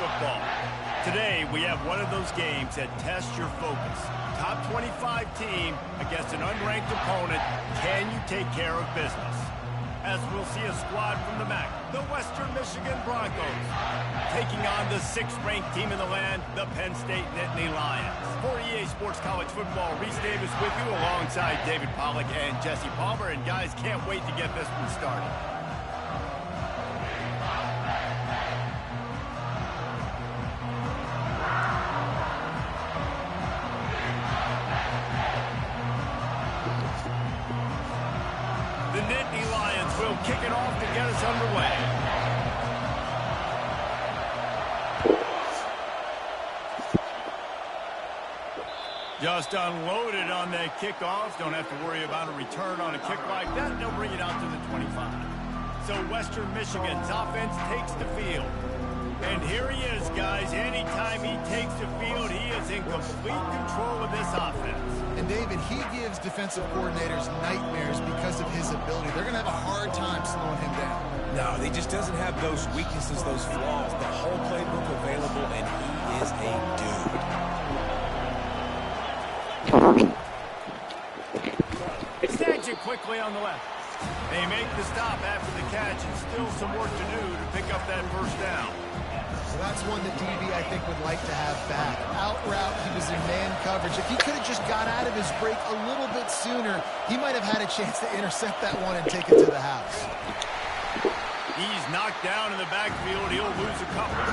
football. Today, we have one of those games that tests your focus. Top 25 team against an unranked opponent. Can you take care of business? As we'll see a squad from the MAC, the Western Michigan Broncos, taking on the 6th-ranked team in the land, the Penn State Nittany Lions. For EA Sports College Football, Reese Davis with you alongside David Pollack and Jesse Palmer. And guys, can't wait to get this one started. The Nittany Lions will kick it off to get us underway. Just unloaded on that kickoff. Don't have to worry about a return on a kick like that. They'll bring it out to the 25. So Western Michigan's offense takes the field. And here he is, guys. Anytime he takes the field, he is in complete control of this offense. And David, he gives defensive coordinators nightmares because of his ability. They're going to have a hard time slowing him down. No, he just doesn't have those weaknesses, those flaws. The whole playbook available, and he is a dude. Snags it quickly on the left. They make the stop after the catch, and still some work to do to pick up that first down. So that's one that DB, I think, would like to have back. Out route, he was in man coverage. If he could have just got out of his break a little bit sooner, he might have had a chance to intercept that one and take it to the house. He's knocked down in the backfield. He'll lose a couple.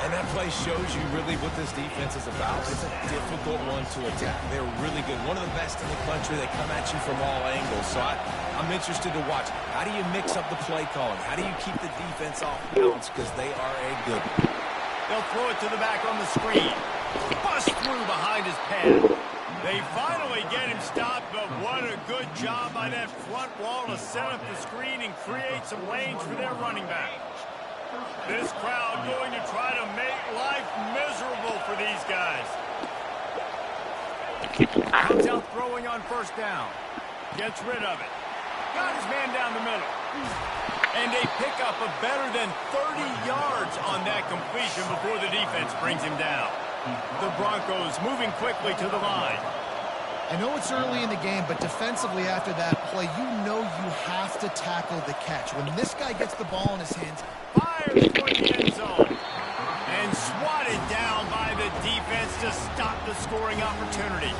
And that play shows you really what this defense is about. It's a difficult one to attack. They're really good. One of the best in the country. They come at you from all angles. So I'm interested to watch. How do you mix up the play calling? How do you keep the defense off balance? Because they are a good one. They'll throw it to the back on the screen. Bust through behind his pad. They finally get him stopped, but what a good job by that front wall to set up the screen and create some lanes for their running back. This crowd going to try to make life miserable for these guys. Comes out throwing on first down. Gets rid of it. Got his man down the middle. And they pick up a better than 30 yards on that completion before the defense brings him down. The Broncos moving quickly to the line. I know it's early in the game, but defensively after that play, you know you have to tackle the catch. When this guy gets the ball in his hands, fires for the end zone. And swatted down by the defense to stop the scoring opportunity.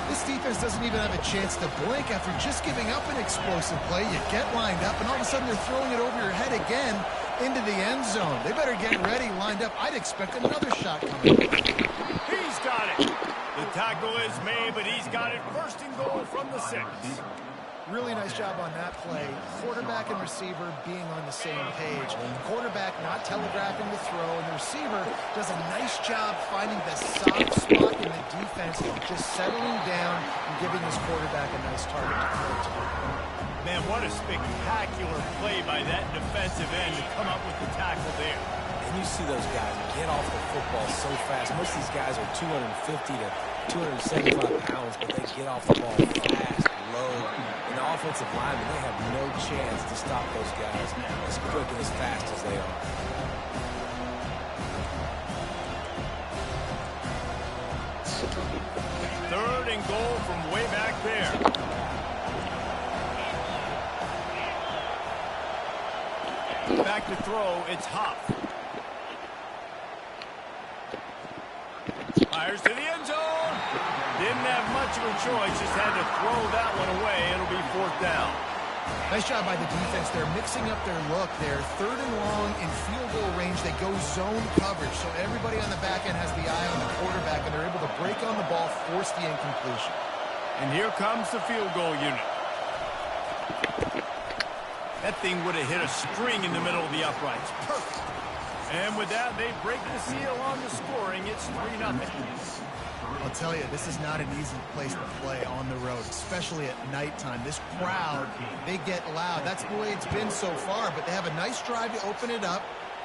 This defense doesn't even have a chance to blink after just giving up an explosive play. You get lined up, and all of a sudden they're throwing it over your head again into the end zone. They better get ready, lined up. I'd expect another shot coming. He's got it. The tackle is made, but he's got it first and goal from the 6. Really nice job on that play. Quarterback and receiver being on the same page. Quarterback not telegraphing the throw, and the receiver does a nice job finding the soft spot in the defense, just settling down and giving his quarterback a nice target to throw to. Man, what a spectacular play by that defensive end to come up with the tackle there. And you see those guys get off the football so fast. Most of these guys are 250 to 275 pounds, but they get off the ball fast, low. And the offensive linemen, they have no chance to stop those guys as quick and as fast as they are. Third and goal from way back there. Back to throw, it's Huff. Fires to the end zone. Didn't have much of a choice, just had to throw that one away. It'll be 4th down. Nice job by the defense. They're mixing up their look. They're 3rd and long in field goal range. They go zone coverage, so everybody on the back end has the eye on the quarterback, and they're able to break on the ball, force the incompletion. And here comes the field goal unit. That thing would have hit a string in the middle of the uprights. Perfect. And with that, they break the seal on the scoring. It's 3-0. I'll tell you, this is not an easy place to play on the road, especially at nighttime. This crowd, they get loud. That's the way it's been so far, but they have a nice drive to open it up.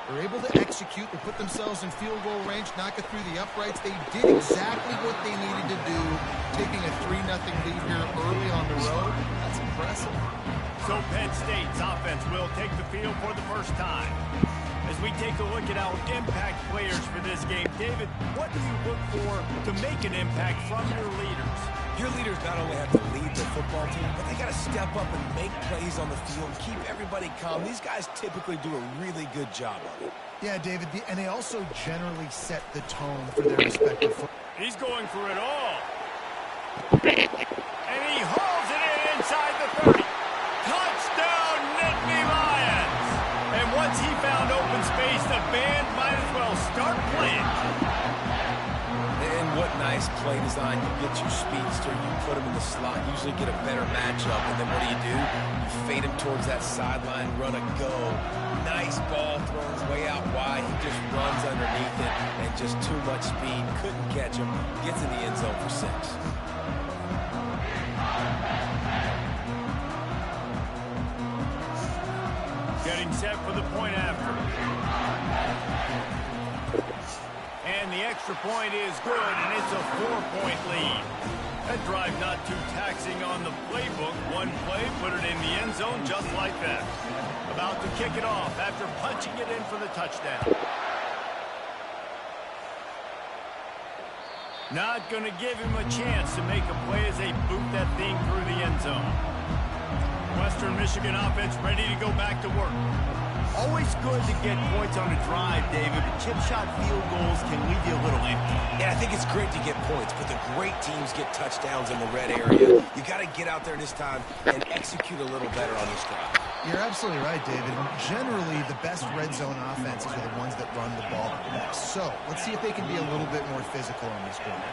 They're able to execute. They put themselves in field goal range, knock it through the uprights. They did exactly what they needed to do, taking a 3-0 lead here early on the road. That's impressive. So Penn State's offense will take the field for the first time. As we take a look at our impact players for this game, David, what do you look for to make an impact from your leaders? Your leaders not only have to lead the football team, but they got to step up and make plays on the field and keep everybody calm. These guys typically do a really good job of it. Yeah, David, and they also generally set the tone for their respective football. He's going for it all. And he hauls it in inside the 30. Touchdown, Nittany Lions! And once he found open space, the band might as well start playing. And what nice play design. You get your speedster, you put him in the slot, usually get a better matchup, and then what do? You fade him towards that sideline, run a go. Nice ball throws way out wide. He just runs underneath it, and just too much speed. Couldn't catch him. Gets in the end zone for 6. Getting set for the point after. And the extra point is good, and it's a 4-point lead. That drive not too taxing on the playbook. One play, put it in the end zone just like that. About to kick it off after punching it in for the touchdown. Not going to give him a chance to make a play as they boot that thing through the end zone. Western Michigan offense ready to go back to work. Always good to get points on a drive, David, but chip shot field goals can leave you a little empty. Yeah, I think it's great to get points, but the great teams get touchdowns in the red area. You got to get out there this time and execute a little better on this drive. You're absolutely right, David. Generally, the best red zone offenses are the ones that run the ball the best. So, let's see if they can be a little bit more physical on this drive.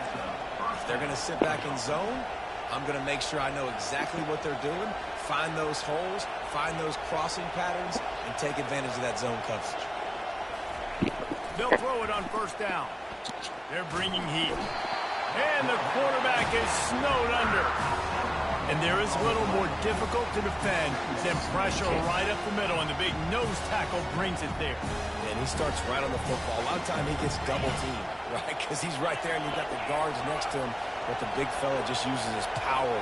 If they're going to sit back in zone, I'm going to make sure I know exactly what they're doing, find those holes, find those crossing patterns, and take advantage of that zone coverage. They'll throw it on first down. They're bringing heat. And the quarterback is snowed under. And there is a little more difficult to defend than pressure right up the middle, and the big nose tackle brings it there. And he starts right on the football. A lot of time he gets double teamed, right? Because he's right there, and you've got the guards next to him, but the big fella just uses his power,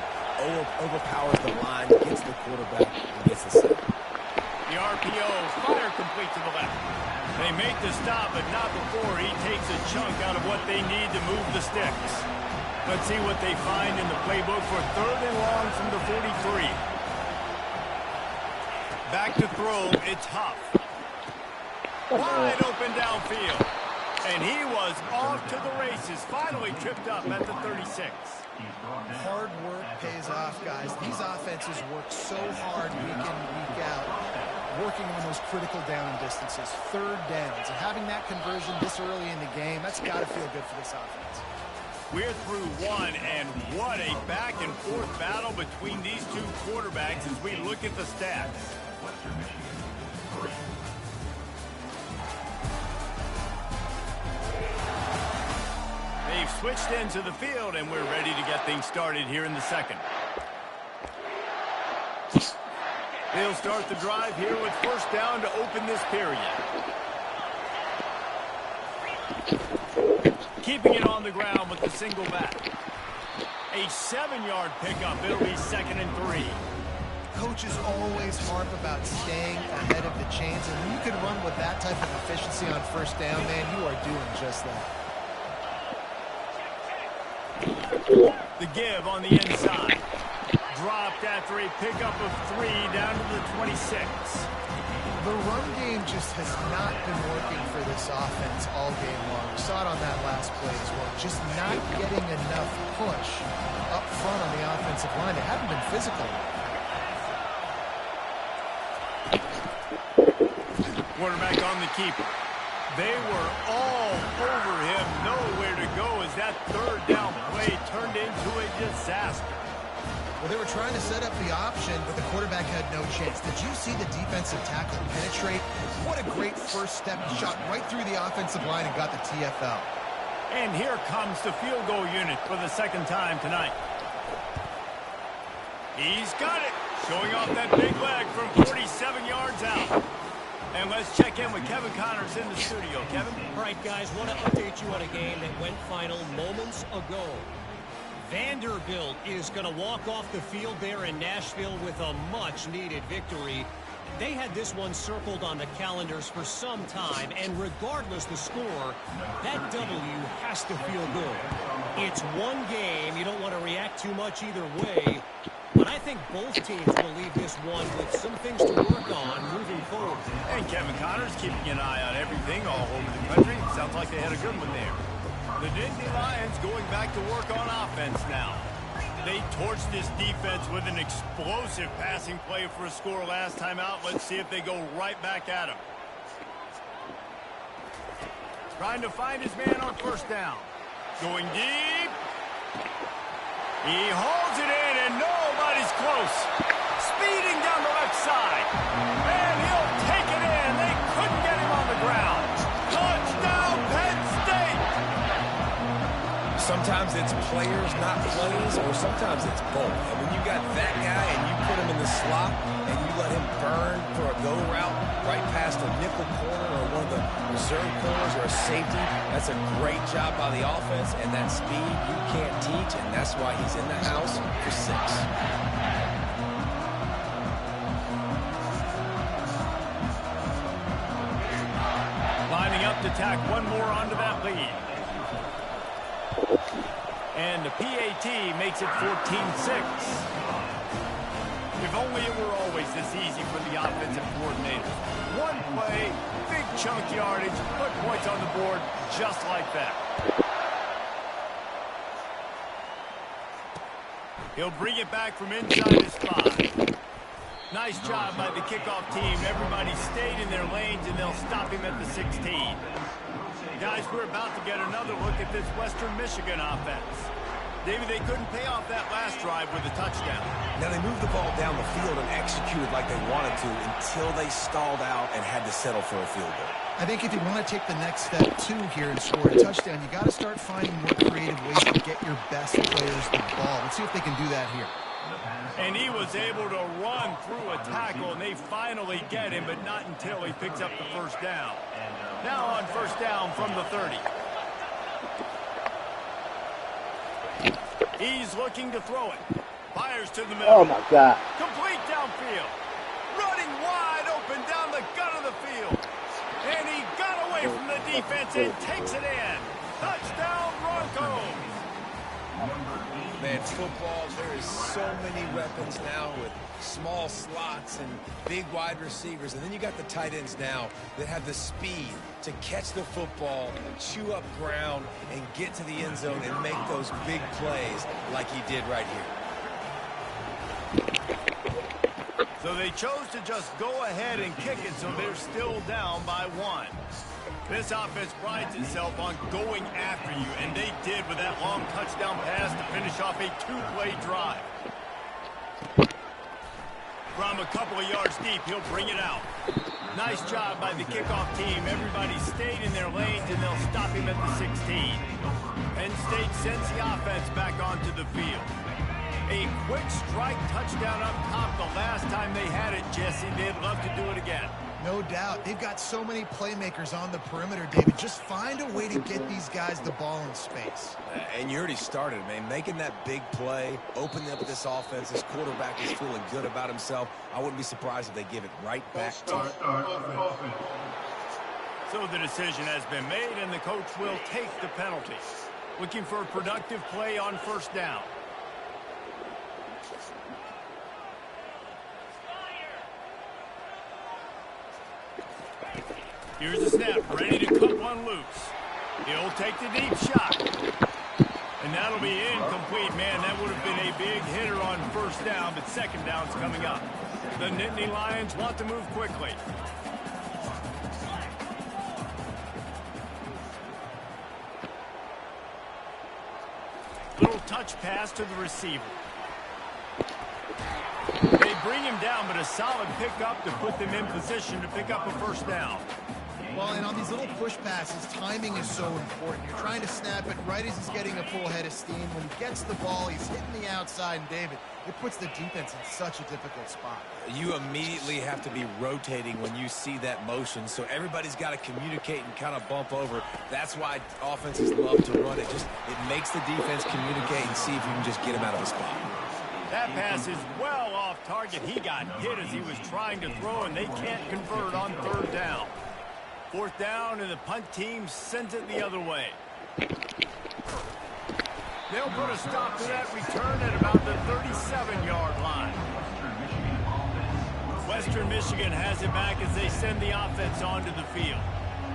overpowers the line, gets the quarterback, and gets the sack. The RPO, fire complete to the left. They make the stop, but not before he takes a chunk out of what they need to move the sticks. Let's see what they find in the playbook for 3rd and long from the 43. Back to throw, it's Huff. Wide open downfield. And he was off to the races, finally tripped up at the 36. Hard work pays off, guys. These offenses work so hard week in, week out, working on those critical down distances, 3rd downs. And having that conversion this early in the game, that's got to feel good for this offense. We're through one, and what a back-and-forth battle between these two quarterbacks as we look at the stats. They've switched into the field, and we're ready to get things started here in the second. They'll start the drive here with first down to open this period. Keeping it on the ground with the single back. A 7-yard pickup. It'll be 2nd and 3. Coaches always harp about staying ahead of the chains, and when you can run with that type of efficiency on first down, man, you are doing just that. The give on the inside. Dropped after a pickup of 3 down to the 26. The run game just has not been working for this offense all game long. We saw it on that last play as well. Just not getting enough push up front on the offensive line. They haven't been physical. Quarterback on the keeper. They were all over him. Nowhere to go as that 3rd down play turned into a disaster. Well, they were trying to set up the option, but the quarterback had no chance. Did you see the defensive tackle penetrate? What a great first step. He shot right through the offensive line and got the TFL. And here comes the field goal unit for the 2nd time tonight. He's got it. Showing off that big leg from 47 yards out. And let's check in with Kevin Connors in the studio. Kevin? All right, guys, want to update you on a game that went final moments ago. Vanderbilt is going to walk off the field there in Nashville with a much-needed victory. They had this one circled on the calendars for some time, and regardless the score, that W has to feel good. It's one game. You don't want to react too much either way, but I think both teams will leave this one with some things to work on moving forward. And Kevin Connors keeping an eye on everything all over the country. Sounds like they had a good one there. The Nittany Lions going back to work on offense now. They torched this defense with an explosive passing play for a score last time out. Let's see if they go right back at him. Trying to find his man on first down. Going deep. He holds it in, and nobody's close. Speeding down the left side. And he'll take it in. They couldn't get him on the ground. Touchdown, Penn State! Sometimes it's players, not plays, or sometimes it's both. And when you got that guy and you put him in the slot and you let him burn for a go route right past a nickel corner or one of the reserve corners or a safety, that's a great job by the offense, and that speed you can't teach, and that's why he's in the house for 6. Lining up to tack one more onto that lead. And the PAT makes it 14-6. If only it were always this easy for the offensive coordinator. One play, big chunk yardage, put points on the board just like that. He'll bring it back from inside his 5. Nice job by the kickoff team. Everybody stayed in their lanes, and they'll stop him at the 16. Guys, we're about to get another look at this Western Michigan offense. David, they couldn't pay off that last drive with a touchdown. Now, they moved the ball down the field and executed like they wanted to until they stalled out and had to settle for a field goal. I think if you want to take the next step, too, here and score a touchdown, you got to start finding more creative ways to get your best players the ball. Let's see if they can do that here. And he was able to run through a tackle, and they finally get him, but not until he picks up the first down. Now on first down from the 30. He's looking to throw it. Fires to the middle. Oh, my God. Complete downfield. Running wide open down the gut of the field. And he got away from the defense and takes it in. Touchdown, Broncos. Man, football, there is so many weapons now with small slots and big wide receivers. And then you got the tight ends now that have the speed to catch the football, chew up ground, and get to the end zone and make those big plays like he did right here. So they chose to just go ahead and kick it, so they're still down by 1. This offense prides itself on going after you, and they did with that long touchdown pass to finish off a 2-play drive. From a couple of yards deep, he'll bring it out. Nice job by the kickoff team. Everybody stayed in their lanes, and they'll stop him at the 16. Penn State sends the offense back onto the field. A quick strike touchdown up top the last time they had it, Jesse. They'd love to do it again. No doubt. They've got so many playmakers on the perimeter, David. Just find a way to get these guys the ball in space. And you already started, man. Making that big play, opening up this offense. This quarterback is feeling good about himself. I wouldn't be surprised if they give it right back to him. So the decision has been made, and the coach will take the penalty. Looking for a productive play on first down. Here's the snap, ready to cut one loose. He'll take the deep shot. And that'll be incomplete. Man, that would have been a big hitter on first down, but second down's coming up. The Nittany Lions want to move quickly. Little touch pass to the receiver. They bring him down, but a solid pickup to put them in position to pick up a first down. Well, and on these little push passes, timing is so important. You're trying to snap it right as he's getting a full head of steam. When he gets the ball, he's hitting the outside, and David, it puts the defense in such a difficult spot. You immediately have to be rotating when you see that motion, so everybody's got to communicate and kind of bump over. That's why offenses love to run it. It makes the defense communicate and see if you can just get him out of the spot. That pass is well off off target. He got hit as he was trying to throw, and they can't convert on third down. Fourth down, and the punt team sends it the other way. They'll put a stop to that return at about the 37-yard line. Western Michigan has it back as they send the offense onto the field.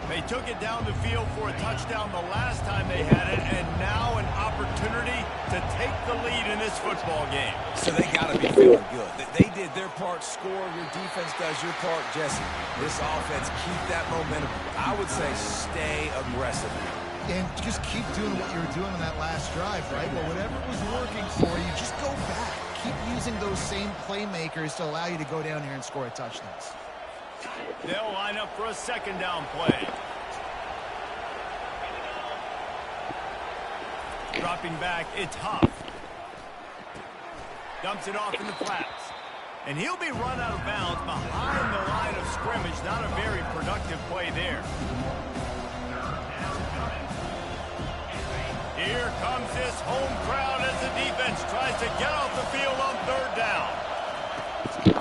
They took it down the field for a touchdown the last time they had it, and now an opportunity to take the lead in this football game. So they got to be feeling good. They did their part, score. Your defense does your part, Jesse. This offense, keep that momentum. I would say stay aggressive. And just keep doing what you were doing on that last drive, right? Well, whatever was working for you, just go back. Keep using those same playmakers to allow you to go down here and score a touchdown. They'll line up for a second down play. Dropping back, it's Huff. Dumps it off in the flats. And he'll be run out of bounds behind the line of scrimmage. Not a very productive play there. Here comes this home crowd as the defense tries to get off the field on third down.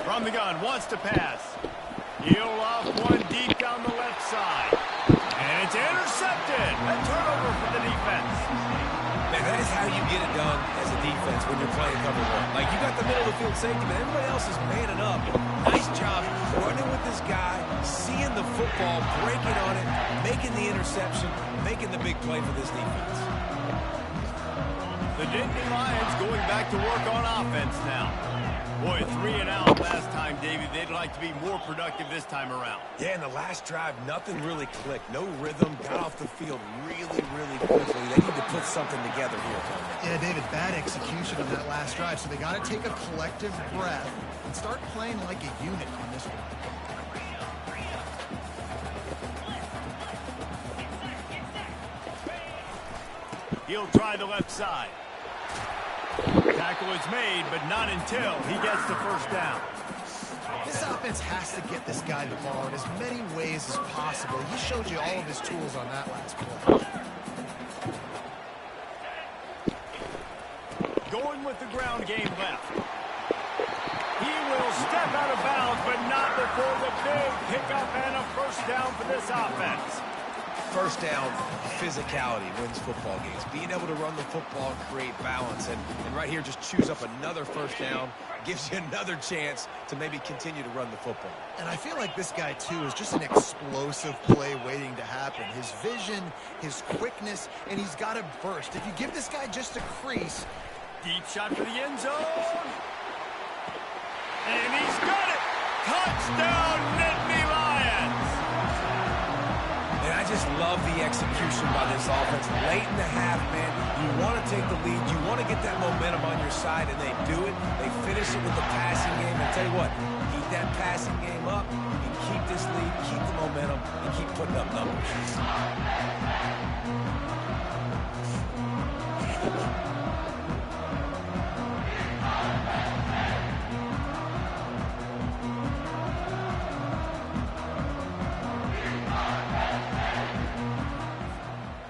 From the gun, wants to pass. He'll off one deep down the left side. And it's intercepted. A turnover for the defense. Man, that is how you get it done as a defense when you're playing cover one. Like, you got the middle of the field safety, but everybody else is manning up. Nice job running with this guy, seeing the football, breaking on it, making the interception, making the big play for this defense. The Nittany Lions going back to work on offense now. Boy, 3 and out last time, Davey. They'd like to be more productive this time around. Yeah, in the last drive, nothing really clicked. No rhythm, got off the field really, really quickly. They need to put something together here. Yeah, David, bad execution on that last drive. So they got to take a collective breath and start playing like a unit on this one. He'll try the left side. Tackle is made, but not until he gets the first down. This offense has to get this guy the ball in as many ways as possible. He showed you all of his tools on that last play. Going with the ground game left. He will step out of bounds, but not before the big pickup and a first down for this offense. First down, physicality wins football games. Being able to run the football, create balance, and right here just choose up another first down, gives you another chance to maybe continue to run the football. And I feel like this guy, too, is just an explosive play waiting to happen. His vision, his quickness, and he's got a burst. If you give this guy just a crease. Deep shot for the end zone. And he's got it. Touchdown, Nittany Lions. And I just love the execution by this offense. Late in the half, man, you want to take the lead. You want to get that momentum on your side, and they do it. They finish it with the passing game. And tell you what, keep that passing game up, and keep this lead, keep the momentum, and keep putting up numbers.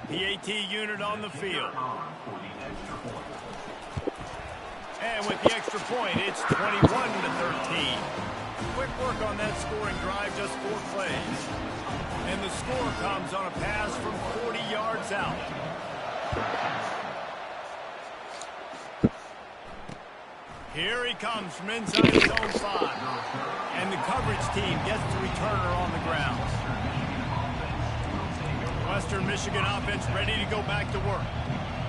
The AT unit on the field. And with the extra point, it's 21-13. Quick work on that scoring drive, just 4 plays. And the score comes on a pass from 40 yards out. Here he comes from inside his own 5. And the coverage team gets the returner on the ground. Western Michigan offense ready to go back to work.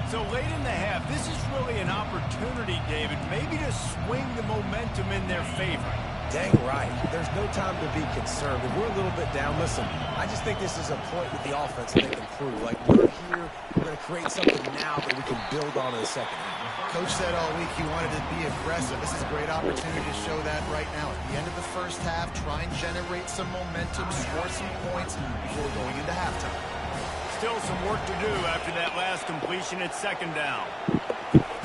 So late in the half, this is really an opportunity, David, maybe to swing the momentum in their favor. Dang right. There's no time to be concerned. If we're a little bit down, listen, I just think this is a point with the offense that they can prove. Like, we're here, we're going to create something now that we can build on in the second half. Coach said all week he wanted to be aggressive. This is a great opportunity to show that right now. At the end of the first half, try and generate some momentum, score some points before going into halftime. Still some work to do after that last completion at second down.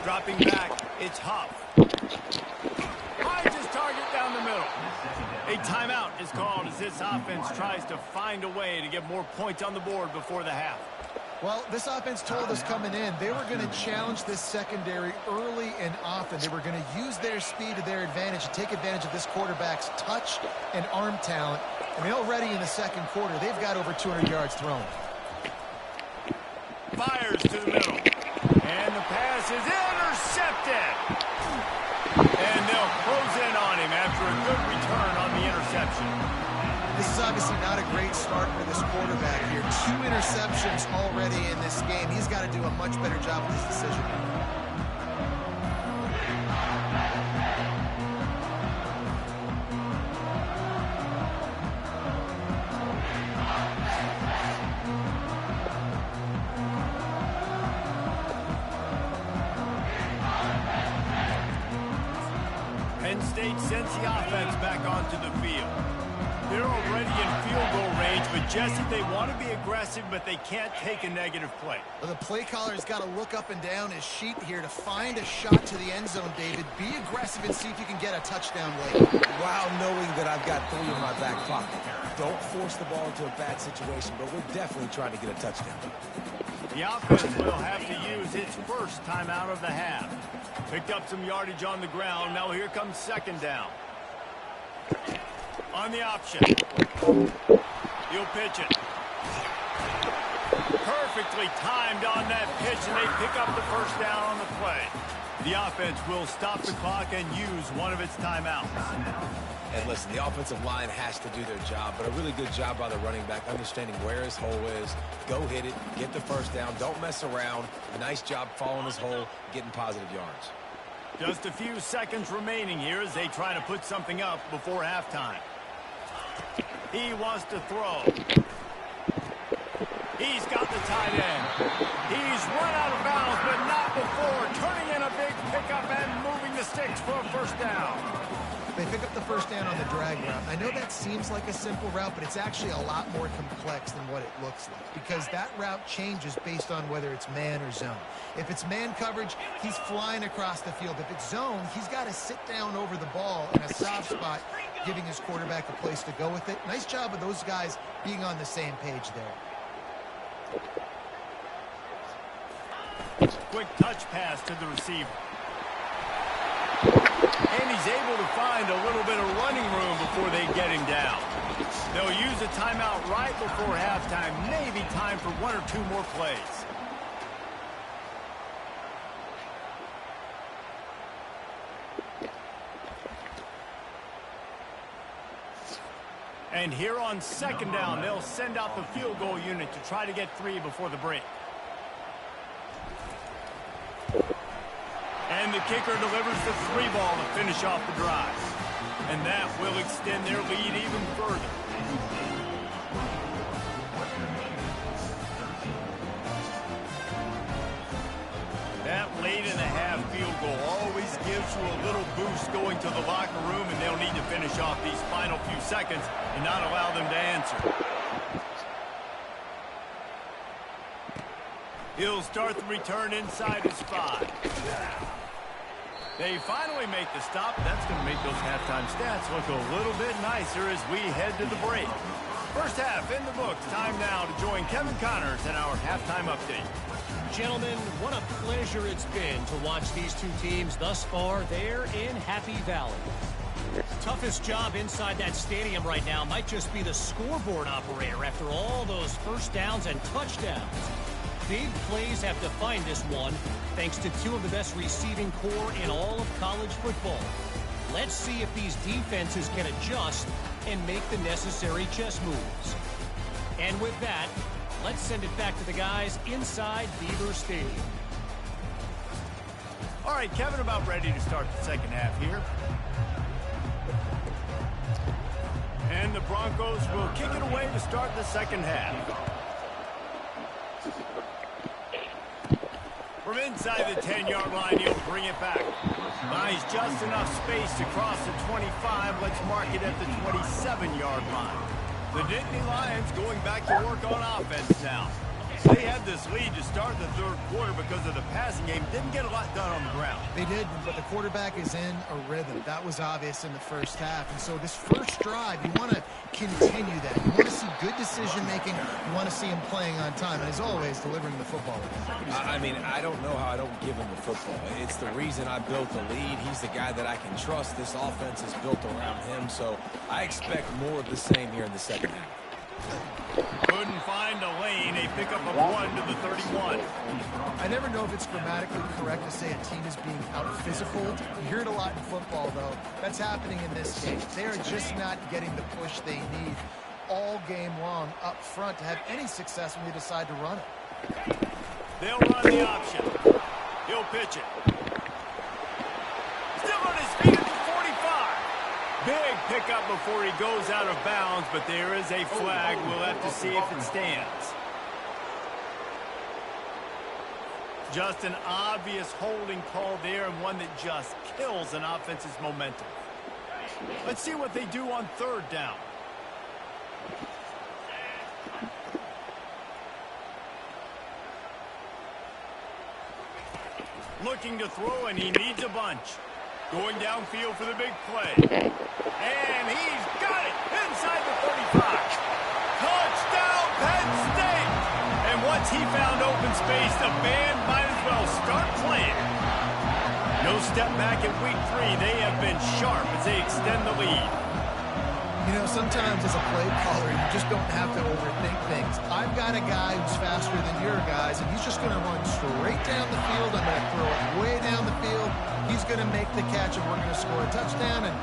Dropping back, it's Huff. Finds his target down the middle. A timeout is called as this offense tries to find a way to get more points on the board before the half. Well, this offense told us coming in they were going to challenge this secondary early and often. They were going to use their speed to their advantage and take advantage of this quarterback's touch and arm talent. And already in the second quarter, they've got over 200 yards thrown. Fires to the middle. And the pass is intercepted. And they'll close in on him after a good return on the interception. This is obviously not a great start for this quarterback here. 2 interceptions already in this game. He's got to do a much better job with this decision. Penn State sends the offense back onto the field. They're already in field goal range, but Jesse, they want to be aggressive, but they can't take a negative play. Well, the play caller's got to look up and down his sheet here to find a shot to the end zone, David. Be aggressive and see if you can get a touchdown late. While knowing that I've got 3 in my back pocket. Don't force the ball into a bad situation, but we're definitely trying to get a touchdown. The offense will have to use its first timeout of the half. Picked up some yardage on the ground. Now here comes second down. On the option. He'll pitch it. Perfectly timed on that pitch, and they pick up the first down on the play. The offense will stop the clock and use one of its timeouts. And listen, the offensive line has to do their job, but a really good job by the running back, understanding where his hole is. Go hit it, get the first down, don't mess around. Nice job following his hole, getting positive yards. Just a few seconds remaining here as they try to put something up before halftime. He wants to throw. He's got the tight end. He's run out of bounds, but not before turning in a big pickup and moving the sticks for a first down. They pick up the first down on the drag route. I know that seems like a simple route, but it's actually a lot more complex than what it looks like because that route changes based on whether it's man or zone. If it's man coverage, he's flying across the field. If it's zone, he's got to sit down over the ball in a soft spot, giving his quarterback a place to go with it. Nice job of those guys being on the same page there. Quick touch pass to the receiver. And he's able to find a little bit of running room before they get him down. They'll use a timeout right before halftime. Maybe time for 1 or 2 more plays. And here on second down, they'll send out the field goal unit to try to get 3 before the break. And the kicker delivers the 3 ball to finish off the drive. And that will extend their lead even further. That late in the half field goal always gives you a little boost going to the locker room, and they'll need to finish off these final few seconds and not allow them to answer. He'll start the return inside his 5. They finally make the stop. That's going to make those halftime stats look a little bit nicer as we head to the break. First half in the books. Time now to join Kevin Connors in our halftime update. Gentlemen, what a pleasure it's been to watch these two teams thus far there in Happy Valley. Toughest job inside that stadium right now might just be the scoreboard operator after all those first downs and touchdowns. Big plays have defined this one, thanks to 2 of the best receiving core in all of college football. Let's see if these defenses can adjust and make the necessary chess moves. And with that, let's send it back to the guys inside Beaver Stadium. All right, Kevin, about ready to start the second half here. And the Broncos will kick it away to start the second half. From inside the 10-yard line, he'll bring it back. Buys just enough space to cross the 25. Let's mark it at the 27-yard line. The Nittany Lions going back to work on offense now. They had this lead to start the third quarter because of the passing game. Didn't get a lot done on the ground. They did, but the quarterback is in a rhythm. That was obvious in the first half. And so this first drive, you want to continue that. You want to see good decision-making. You want to see him playing on time. And as always, delivering the football. I mean, I don't know how I don't give him the football. It's the reason I built the lead. He's the guy that I can trust. This offense is built around him. So I expect more of the same here in the second half. Couldn't find a lane. A pickup of 1 to the 31. I never know if it's grammatically correct to say a team is being out-physical. You hear it a lot in football, though. That's happening in this game. They are just not getting the push they need all game long up front to have any success when they decide to run it. They'll run the option. He'll pitch it. Still on his feet at the 45. Big pickup before he goes out of bounds, but there is a flag. We'll have to see if it stands. Just an obvious holding call there, and one that just kills an offense's momentum. Let's see what they do on third down. Looking to throw, and he needs a bunch. Going downfield for the big play. And he's got it inside the 35. Touchdown, Penn State! And once he found open space, the band might as well start playing. No step back in week 3. They have been sharp as they extend the lead. You know, sometimes as a play caller, you just don't have to overthink things. I've got a guy who's faster than your guys, and he's just going to run straight down the field. I'm going to throw it way down the field. He's going to make the catch, and we're going to score a touchdown, and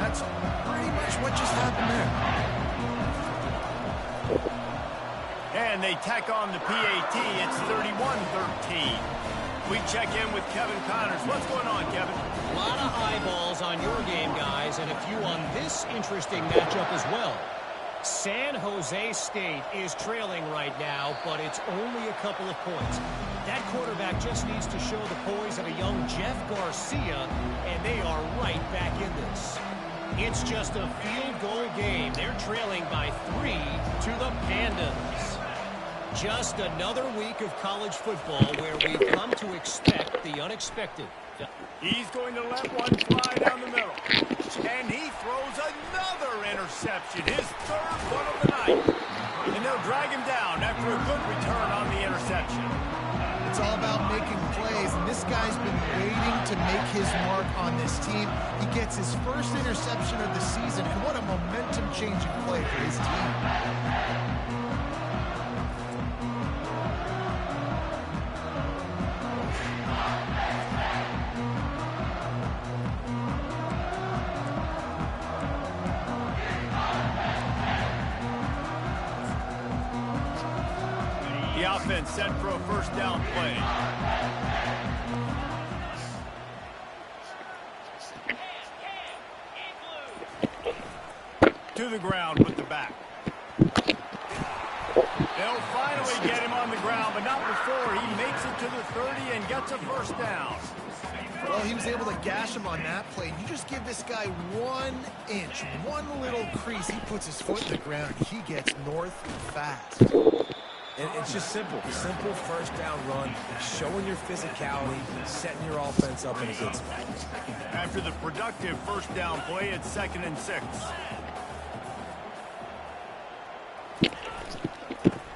that's pretty much what just happened there. And they tack on the PAT. It's 31-13. We check in with Kevin Connors. What's going on, Kevin? A lot of eyeballs on your game, guys, and a few on this interesting matchup as well. San Jose State is trailing right now, but it's only a couple of points. That quarterback just needs to show the poise of a young Jeff Garcia, and they are right back in this. It's just a field goal game. They're trailing by 3 to the Pandas. Just another week of college football where we've come to expect the unexpected. He's going to let one fly down the middle. And he throws another interception, his third one of the night. And they'll drag him down after a good return on the interception. It's all about making plays, and this guy's been waiting to make his mark on this team. He gets his first interception of the season, and what a momentum-changing play for his team. The offense set for a first down play. To the ground with the back. They'll finally get him on the ground, but not before he makes it to the 30 and gets a first down. Well, he was able to gash him on that play. You just give this guy 1 inch, one little crease. He puts his foot in the ground, and he gets north fast. And it's just simple. Simple first down run, showing your physicality, setting your offense up in a good spot. After the productive first down play, it's 2nd and 6.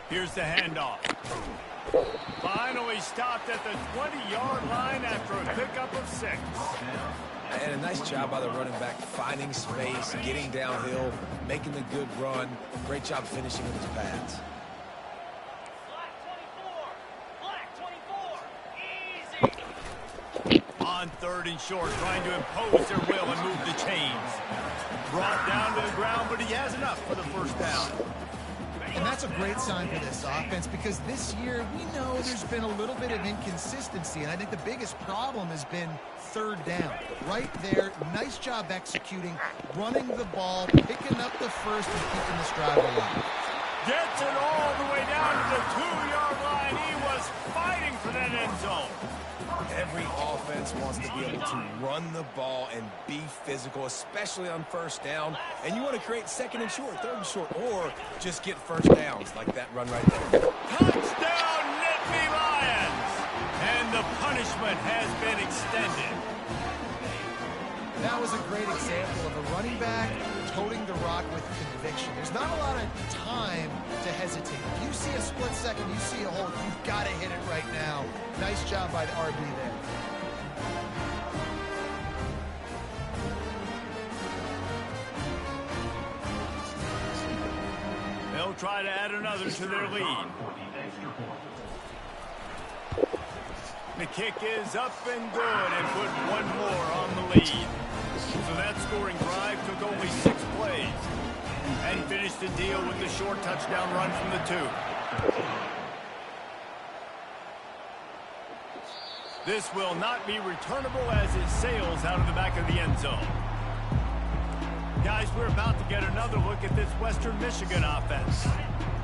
Here's the handoff. Finally stopped at the 20-yard line after a pickup of 6. And a nice job by the running back, finding space, getting downhill, making the good run. Great job finishing with his pads. On 3rd and short, trying to impose their will and move the chains. Brought down to the ground, but he has enough for the first down. And that's a great sign for this offense, because this year we know there's been a little bit of inconsistency, and I think the biggest problem has been 3rd down. Right there, nice job executing, running the ball, picking up the first, and keeping this drive alive. Gets it all the way down to the 2-yard line. He was fighting for that end zone. Every offense wants to be able to to run the ball and be physical, especially on first down. And you want to create second and short, third and short, or just get first downs like that run right there. Touchdown, Nittany Lions! And the punishment has been extended. That was a great example of a running back toting the rock with conviction. There's not a lot of time to hesitate. If you see a split second, you see a hole, you've got to hit it right now. Nice job by the RB there. They'll try to add another to their lead. The kick is up and good and put one more on the lead. So that scoring drive took only 6 plays and finished the deal with the short touchdown run from the 2. This will not be returnable as it sails out of the back of the end zone. Guys, we're about to get another look at this Western Michigan offense.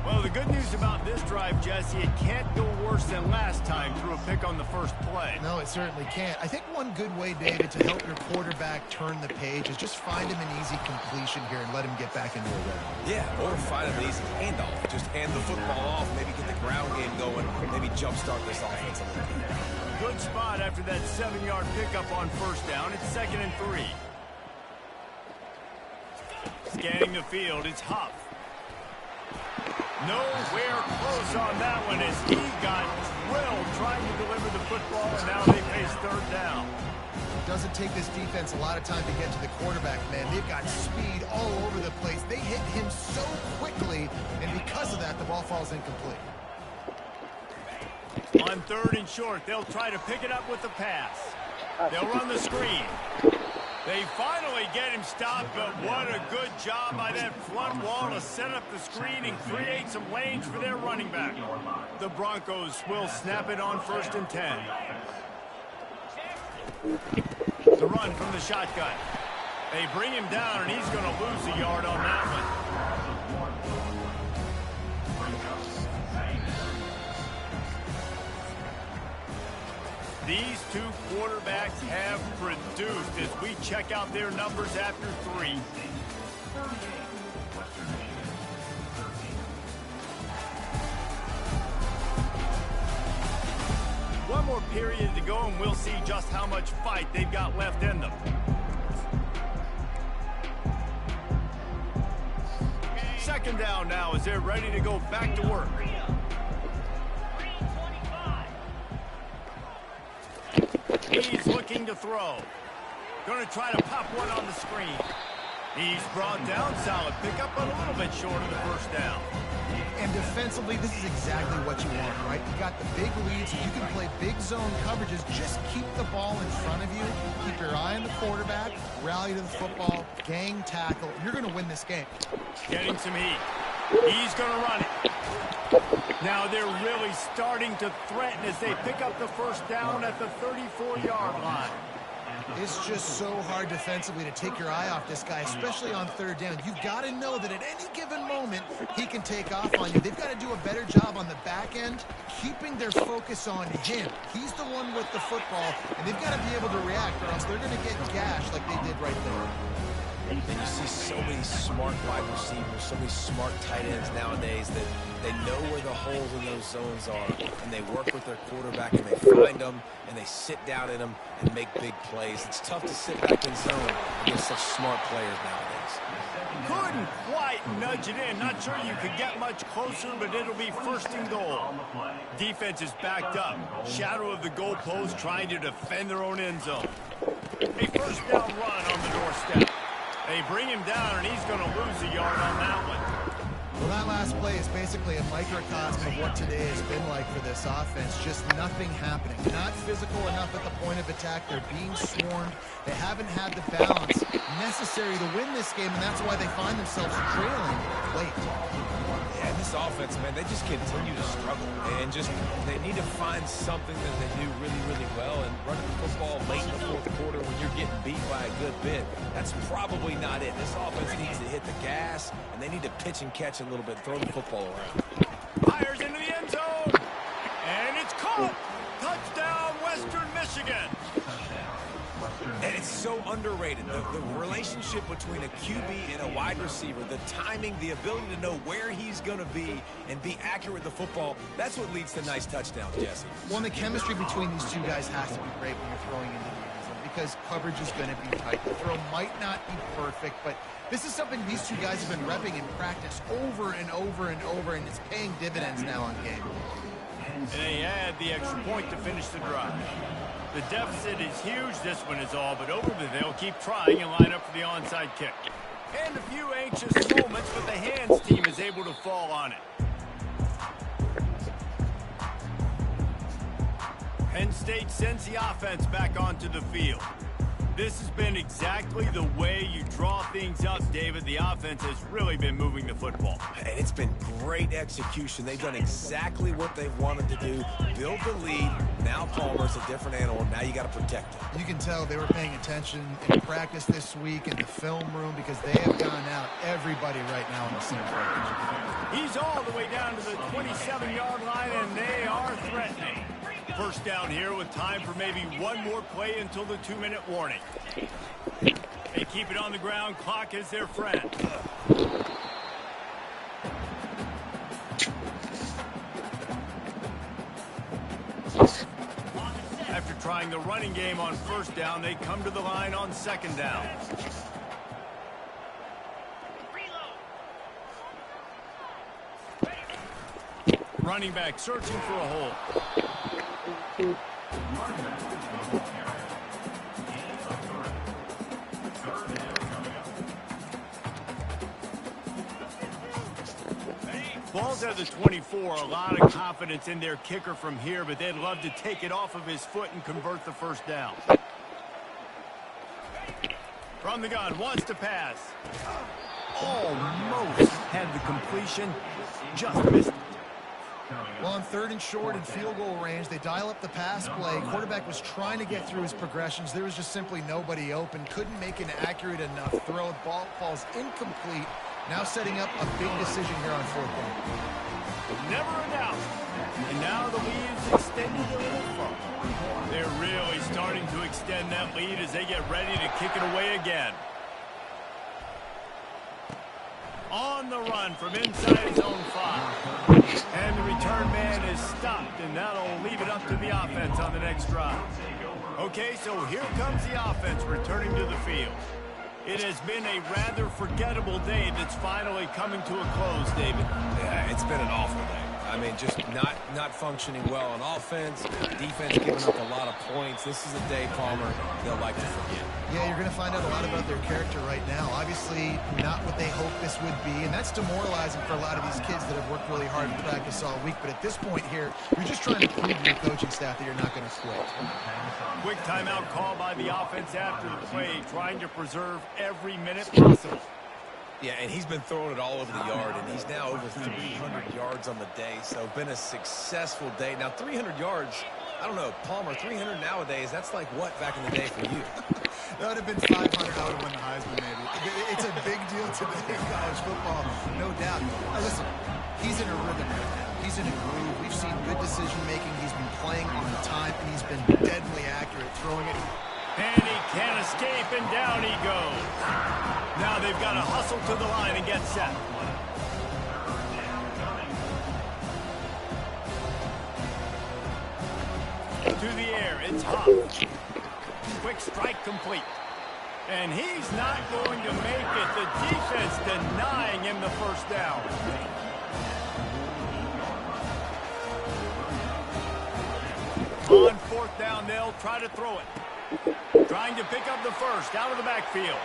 Well, the good news about this drive, Jesse, it can't go worse than last time through a pick on the first play. No, it certainly can't. I think one good way, David, to help your quarterback turn the page is just find him an easy completion here and let him get back into a rhythm. Yeah, or find an easy handoff. Just hand the football off, maybe get the ground game going, maybe jumpstart this offense a little bit. Good spot after that 7-yard pickup on first down. It's 2nd and 3. Scanning the field, it's Huff. Nowhere close on that one as he got drilled trying to deliver the football, and now they face 3rd down. It doesn't take this defense a lot of time to get to the quarterback, man. They've got speed all over the place. They hit him so quickly, and because of that, the ball falls incomplete. On 3rd and short, they'll try to pick it up with the pass. They'll run the screen. They finally get him stopped, but what a good job by that front wall to set up the screen and create some lanes for their running back. The Broncos will snap it on 1st and 10. The run from the shotgun. They bring him down, and he's going to lose a yard on that one. These two quarterbacks have produced as we check out their numbers after 3. One more period to go, and we'll see just how much fight they've got left in them. Second down now as they're ready to go back to work. He's looking to throw. Going to try to pop one on the screen. He's brought down, solid pickup, but a little bit short of the first down. And defensively, this is exactly what you want, right? You got the big leads. You can play big zone coverages. Just keep the ball in front of you. Keep your eye on the quarterback. Rally to the football. Gang tackle. You're going to win this game. Getting some heat. He's going to run it. Now they're really starting to threaten as they pick up the first down at the 34-yard line. It's just so hard defensively to take your eye off this guy, especially on 3rd down. You've got to know that at any given moment, he can take off on you. They've got to do a better job on the back end, keeping their focus on him. He's the one with the football, and they've got to be able to react, or else they're going to get gashed like they did right there. And you see so many smart wide receivers, so many smart tight ends nowadays that they know where the holes in those zones are, and they work with their quarterback, and they find them, and they sit down in them and make big plays. It's tough to sit back in zone against such smart players nowadays. Couldn't quite nudge it in. Not sure you could get much closer, but it'll be 1st and goal. Defense is backed up. Shadow of the goalpost trying to defend their own end zone. A first down run on the doorstep. They bring him down, and he's going to lose a yard on that one. Well, that last play is basically a microcosm of what today has been like for this offense. Just nothing happening. Not physical enough at the point of attack. They're being swarmed. They haven't had the balance necessary to win this game, and that's why they find themselves trailing late. Yeah, this offense, man, they just continue to struggle. And they need to find something that they do really, really well. And running the football late in the 4th quarter when you're getting beat by a good bit, that's probably not it. This offense needs to hit the gas, and they need to pitch and catch a little bit, throw the football around. Fires into the end zone. And it's caught. Touchdown, Western Michigan. And it's so underrated. The relationship between a QB and a wide receiver, the timing, the ability to know where he's going to be and be accurate with the football, that's what leads to nice touchdowns, Jesse. Well, the chemistry between these two guys has to be great when you're throwing into the end zone because coverage is going to be tight. The throw might not be perfect, but this is something these two guys have been repping in practice over and over and over, and it's paying dividends now on game. And they add the extra point to finish the drive. The deficit is huge, this one is all, but Overton, they'll keep trying and line up for the onside kick. And a few anxious moments, but the hands team is able to fall on it. Penn State sends the offense back onto the field. This has been exactly the way you draw things up, David. The offense has really been moving the football. And it's been great execution. They've done exactly what they've wanted to do. Build the lead. Now Palmer's a different animal. Now you got to protect him. You can tell they were paying attention in practice this week in the film room because they have gone out everybody right now on the same page. He's all the way down to the 27-yard line, and they are threatening. First down here with time for maybe one more play until the 2-minute warning. They keep it on the ground. Clock is their friend. After trying the running game on first down, they come to the line on second down. Running back searching for a hole. Ball's at the 24. A lot of confidence in their kicker from here, but they'd love to take it off of his foot and convert the first down. From the gun, wants to pass. Almost had the completion, just missed it. Well, on third and short and field goal range, they dial up the pass play. Quarterback was trying to get through his progressions. There was just simply nobody open. Couldn't make an accurate enough throw. The ball falls incomplete. Now setting up a big decision here on fourth down. Never a doubt. And now the lead is extended a little further. They're really starting to extend that lead as they get ready to kick it away again. On the run from inside his own 5. And the return man is stopped, and that'll leave it up to the offense on the next drive. Okay, so here comes the offense returning to the field. It has been a rather forgettable day that's finally coming to a close, David. Yeah, it's been an awful day. I mean, just not functioning well on offense. Defense giving up a lot of points. This is a day, Palmer, they'll like to forget. Yeah, you're going to find out a lot about their character right now. Obviously, not what they hoped this would be, and that's demoralizing for a lot of these kids that have worked really hard in practice all week. But at this point here, you're just trying to prove to your coaching staff that you're not going to quit. Quick timeout call by the offense after the play, trying to preserve every minute possible. Yeah, and he's been throwing it all over the yard, and he's now over 300 yards on the day, so been a successful day. Now, 300 yards, I don't know, Palmer, 300 nowadays, that's like what back in the day for you? That would have been 500. I would have won the Heisman, maybe. It's a big deal today in college football, no doubt. Now, listen, he's in a rhythm right now. He's in a groove. We've seen good decision-making. He's been playing on time, and he's been deadly accurate throwing it. And he can't escape, and down he goes. Now they've got to hustle to the line and get set. To the air, it's Huff. Quick strike complete. And he's not going to make it. The defense denying him the first down. On fourth down, they'll try to throw it. Trying to pick up the first out of the backfield.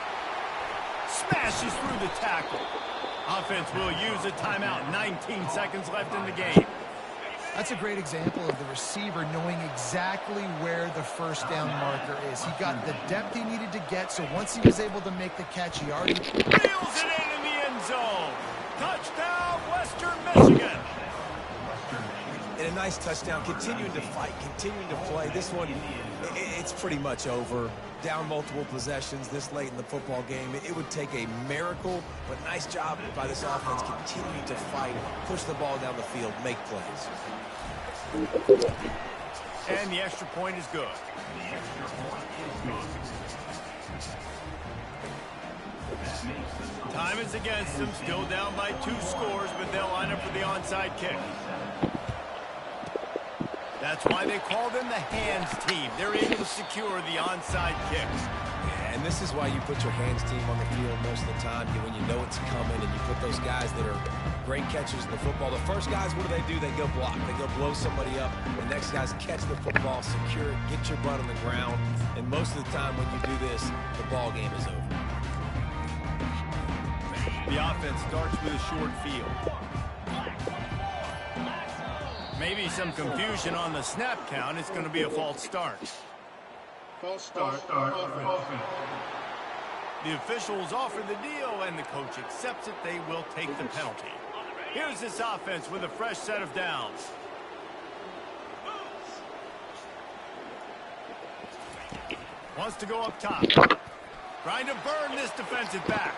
Smashes through the tackle. Offense will use a timeout. 19 seconds left in the game. That's a great example of the receiver knowing exactly where the first down marker is. He got the depth he needed to get, so once he was able to make the catch, he already reels it in the end zone. Touchdown, Western Michigan. And a nice touchdown, continuing to fight, continuing to play. This one, it's pretty much over. Down multiple possessions this late in the football game. It would take a miracle, but nice job by this offense continuing to fight, push the ball down the field, make plays. And the extra point is good. Time is against them, still down by 2 scores, but they'll line up for the onside kick. That's why they call them the hands team. They're able to secure the onside kick. And this is why you put your hands team on the field most of the time, when you know it's coming, and you put those guys that are great catchers in the football. The first guys, what do? They go block. They go blow somebody up. The next guys catch the football, secure it, get your butt on the ground. And most of the time when you do this, the ball game is over. The offense starts with a short field. Maybe some confusion on the snap count. It's going to be a false start. False start. The officials offer the deal, and the coach accepts it. They will take the penalty. Here's this offense with a fresh set of downs. Wants to go up top. Trying to burn this defensive back.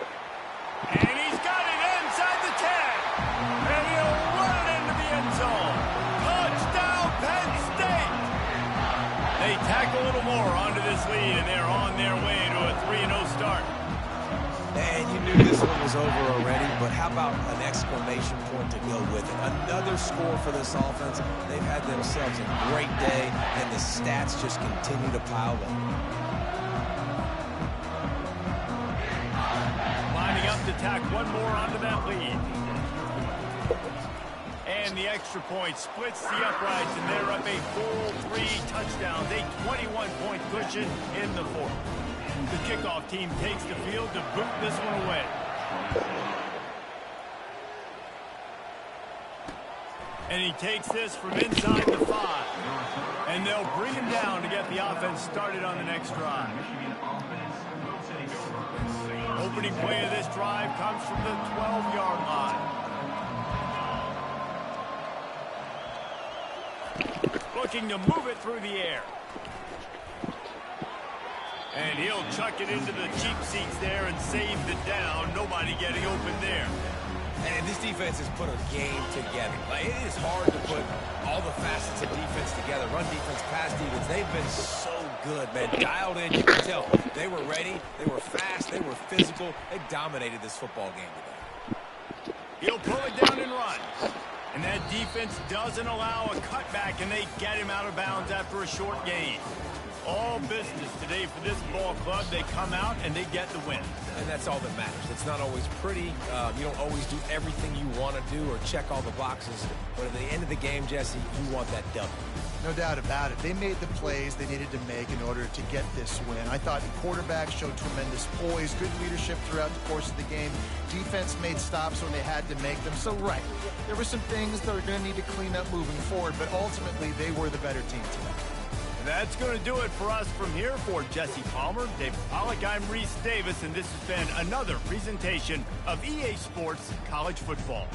And he's got it inside the 10. And he'll run it into the end zone. Touchdown, Penn State! They tack a little more onto this lead, and they're on their way to a 3-0 start. And you knew this one was over already, but how about an exclamation point to go with it? Another score for this offense. They've had themselves a great day, and the stats just continue to pile up. Lining up to tack one more onto that lead. And the extra point splits the uprights, and they're up a full 3 touchdowns, a 21-point cushion in the fourth. The kickoff team takes the field to boot this one away. And he takes this from inside the 5. And they'll bring him down to get the offense started on the next drive. Opening play of this drive comes from the 12-yard line. Looking to move it through the air. And he'll chuck it into the cheap seats there and save the down. Nobody getting open there. And this defense has put a game together. Like, it is hard to put all the facets of defense together. Run defense, pass defense. They've been so good, man. Dialed in, you can tell. They were ready. They were fast. They were physical. They dominated this football game today. He'll pull it down and run. And that defense doesn't allow a cutback, and they get him out of bounds after a short gain. All business today for this ball club. They come out and they get the win. And that's all that matters. It's not always pretty. You don't always do everything you want to do or check all the boxes. But at the end of the game, Jesse, you want that W. No doubt about it. They made the plays they needed to make in order to get this win. I thought the quarterback showed tremendous poise, good leadership throughout the course of the game. Defense made stops when they had to make them. So, right, there were some things that are going to need to clean up moving forward, but ultimately they were the better team today. And that's going to do it for us from here. For Jesse Palmer, David Pollack, I'm Reese Davis, and this has been another presentation of EA Sports College Football.